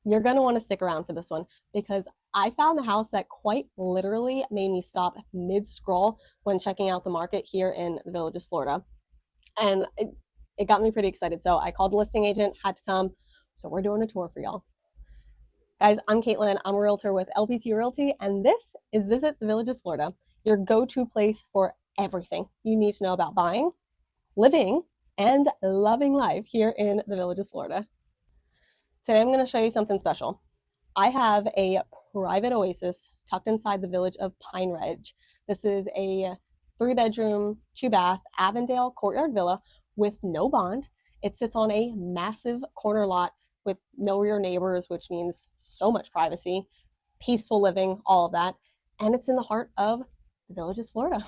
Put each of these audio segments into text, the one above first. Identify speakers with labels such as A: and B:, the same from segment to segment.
A: You're going to want to stick around for this one because I found the house that quite literally made me stop mid-scroll when checking out the market here in the Villages, Florida. And it got me pretty excited. So I called the listing agent, had to come. So we're doing a tour for y'all. Guys, I'm Caitlin. I'm a realtor with LPT Realty, and this is Visit the Villages, Florida, your go-to place for everything you need to know about buying, living, and loving life here in the Villages, Florida. Today I'm going to show you something special. I have a private oasis tucked inside the village of Pine Ridge. This is a 3-bedroom, 2-bath Avondale Courtyard Villa with no bond. It sits on a massive corner lot with no rear neighbors, which means so much privacy, peaceful living, all of that. And it's in the heart of the Villages, Florida.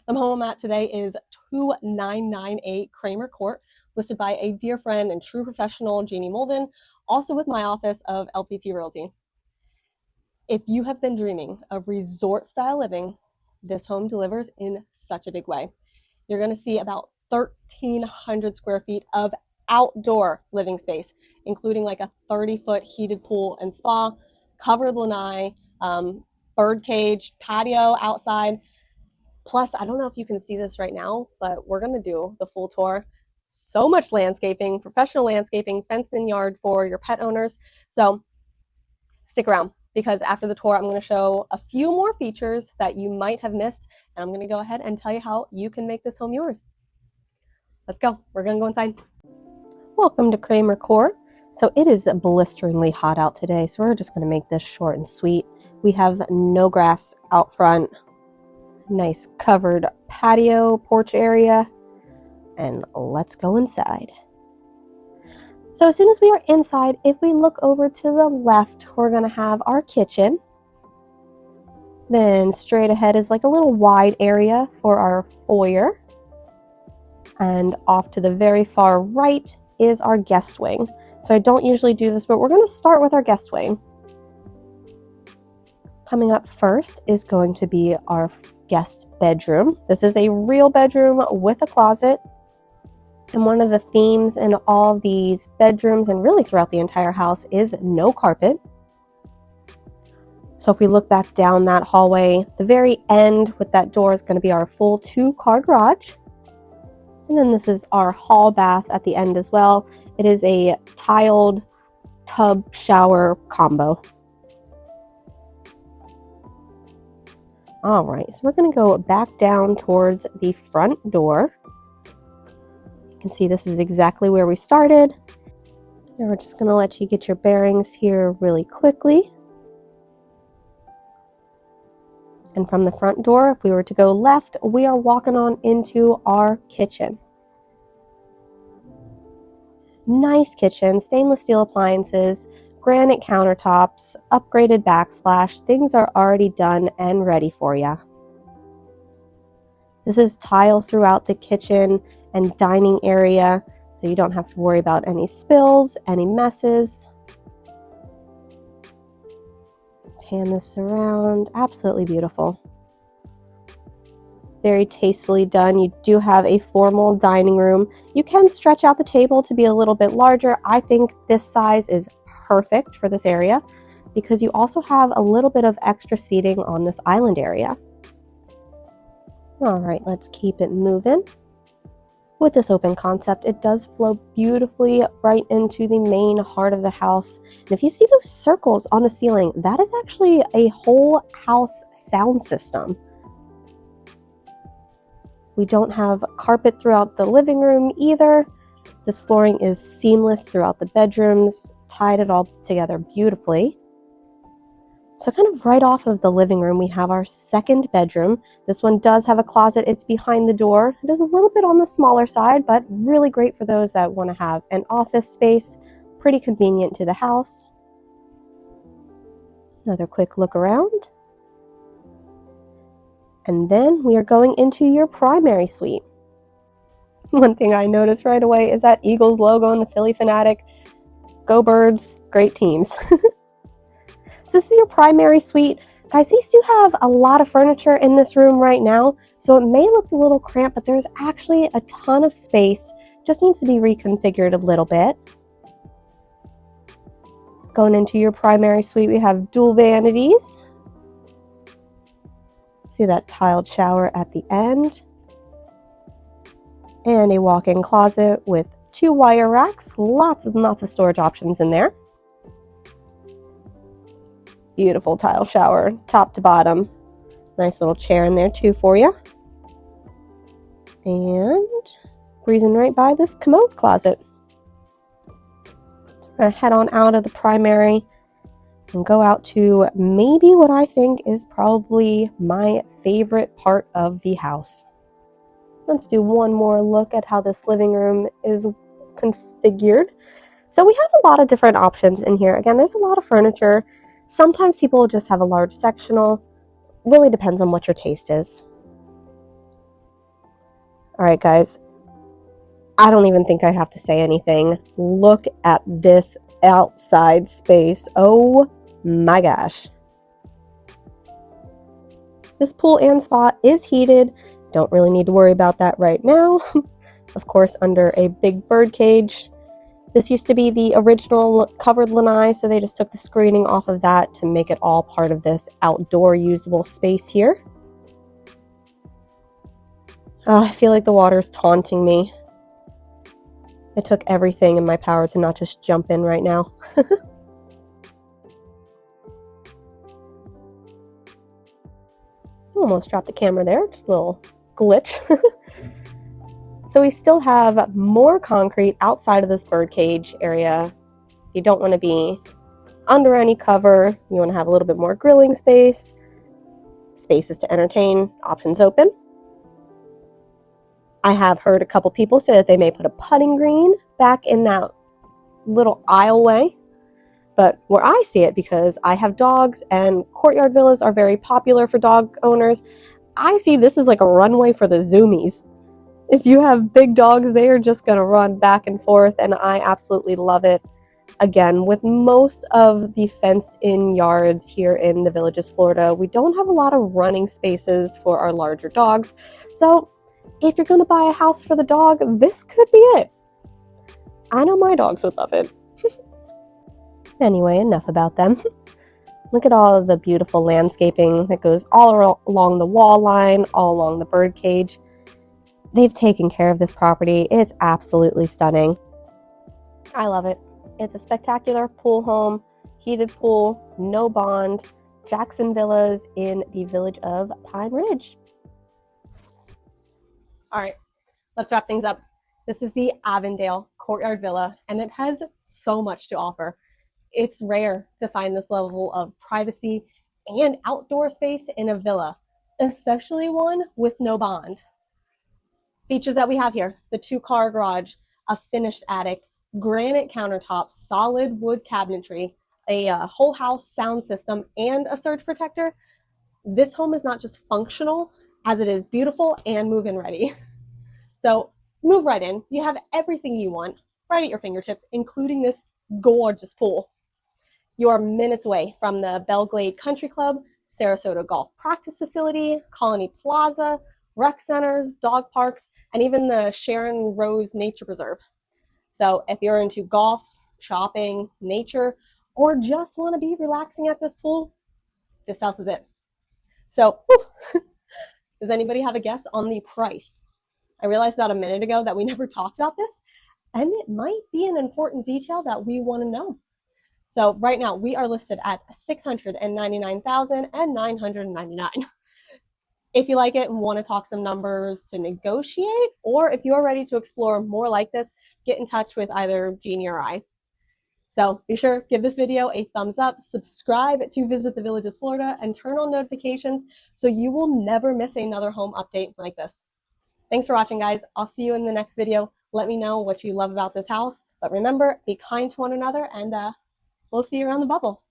A: The home I'm at today is 2998 Kramer Court, listed by a dear friend and true professional, Jeannie Molden, also with my office of LPT Realty. If you have been dreaming of resort-style living, this home delivers in such a big way. You're going to see about 1,300 square feet of outdoor living space, including like a 30-foot heated pool and spa, covered lanai, birdcage, patio outside. Plus, I don't know if you can see this right now, but we're going to do the full tour. So much landscaping, professional landscaping, fenced-in yard for your pet owners. So stick around because after the tour, I'm going to show a few more features that you might have missed, and I'm going to go ahead and tell you how you can make this home yours. Let's go. We're going to go inside. Welcome to Kramer Court. So it is blisteringly hot out today, so we're just going to make this short and sweet. We have no grass out front, nice covered patio porch area, and let's go inside. So as soon as we are inside, if we look over to the left, we're going to have our kitchen. Then straight ahead is like a little wide area for our foyer. And off to the very far right is our guest wing. So I don't usually do this, but we're going to start with our guest wing. Coming up first is going to be our guest bedroom. This is a real bedroom with a closet. And one of the themes in all these bedrooms and really throughout the entire house is no carpet. So if we look back down that hallway, the very end with that door is going to be our full 2-car garage. And then this is our hall bath at the end as well. It is a tiled tub shower combo. All right, so we're going to go back down towards the front door. You can see this is exactly where we started. And we're just going to let you get your bearings here really quickly. And from the front door, if we were to go left, we are walking on into our kitchen. Nice kitchen, stainless steel appliances, granite countertops, upgraded backsplash. Things are already done and ready for you. This is tile throughout the kitchen and dining area, so you don't have to worry about any spills, any messes. Pan this around. Absolutely beautiful. Very tastefully done. You do have a formal dining room. You can stretch out the table to be a little bit larger. I think this size is perfect for this area because you also have a little bit of extra seating on this island area. All right, let's keep it moving. With this open concept, it does flow beautifully right into the main heart of the house. And if you see those circles on the ceiling, that is actually a whole house sound system. We don't have carpet throughout the living room either. This flooring is seamless throughout the bedrooms, tied it all together beautifully. So kind of right off of the living room, we have our second bedroom. This one does have a closet. It's behind the door. It is a little bit on the smaller side, but really great for those that want to have an office space. Pretty convenient to the house. Another quick look around. And then we are going into your primary suite. One thing I noticed right away is that Eagles logo and the Philly Fanatic. Go Birds, great teams. So this is your primary suite. Guys, these do have a lot of furniture in this room right now, so it may look a little cramped, but there's actually a ton of space. Just needs to be reconfigured a little bit. Going into your primary suite, we have dual vanities. See that tiled shower at the end. And a walk-in closet with 2 wire racks. Lots and lots of storage options in there. Beautiful tile shower, top to bottom. Nice little chair in there too for you. And breezing right by this commode closet. So we're going to head on out of the primary and go out to maybe what I think is probably my favorite part of the house. Let's do one more look at how this living room is configured. So we have a lot of different options in here. Again, there's a lot of furniture. Sometimes people will just have a large sectional. Really depends on what your taste is. All right, guys. I don't even think I have to say anything. Look at this outside space. Oh my gosh. This pool and spa is heated. Don't really need to worry about that right now. Of course, under a big bird cage. This used to be the original covered lanai, so they just took the screening off of that to make it all part of this outdoor usable space here. I feel like the water's taunting me. It took everything in my power to not just jump in right now. Almost dropped the camera there, just a little glitch. So we still have more concrete outside of this birdcage area. You don't want to be under any cover. You want to have a little bit more grilling space. Spaces to entertain, options open. I have heard a couple people say that they may put a putting green back in that little aisleway. But where I see it, because I have dogs and courtyard villas are very popular for dog owners, I see this is like a runway for the zoomies. If you have big dogs, they are just going to run back and forth, and I absolutely love it. Again, with most of the fenced-in yards here in the Villages, Florida, we don't have a lot of running spaces for our larger dogs. So if you're going to buy a house for the dog, this could be it. I know my dogs would love it. Anyway, enough about them. Look at all of the beautiful landscaping that goes all along the wall line, all along the bird cage. They've taken care of this property. It's absolutely stunning. I love it. It's a spectacular pool home, heated pool, no bond, Jackson Villas in the village of Pine Ridge. All right, let's wrap things up. This is the Avondale Courtyard Villa, and it has so much to offer. It's rare to find this level of privacy and outdoor space in a villa, especially one with no bond. Features that we have here: the 2-car garage, a finished attic, granite countertops, solid wood cabinetry, a whole house sound system, and a surge protector. This home is not just functional, as it is beautiful and move-in ready. So move right in. You have everything you want right at your fingertips, including this gorgeous pool. You are minutes away from the Belle Glade Country Club, Sarasota Golf Practice Facility, Colony Plaza, rec centers, dog parks, and even the Sharon Nature Preserve. So if you're into golf, shopping, nature, or just want to be relaxing at this pool, this house is it. So, does anybody have a guess on the price? I realized about a minute ago that we never talked about this, and it might be an important detail that we want to know. So right now we are listed at $699,999. If you like it and want to talk some numbers to negotiate, or if you're ready to explore more like this, get in touch with either Jeannie or I. So be sure, give this video a thumbs up, subscribe to Visit the Villages Florida, and turn on notifications so you will never miss another home update like this. Thanks for watching, guys. I'll see you in the next video. Let me know what you love about this house. But remember, be kind to one another, and we'll see you around the bubble.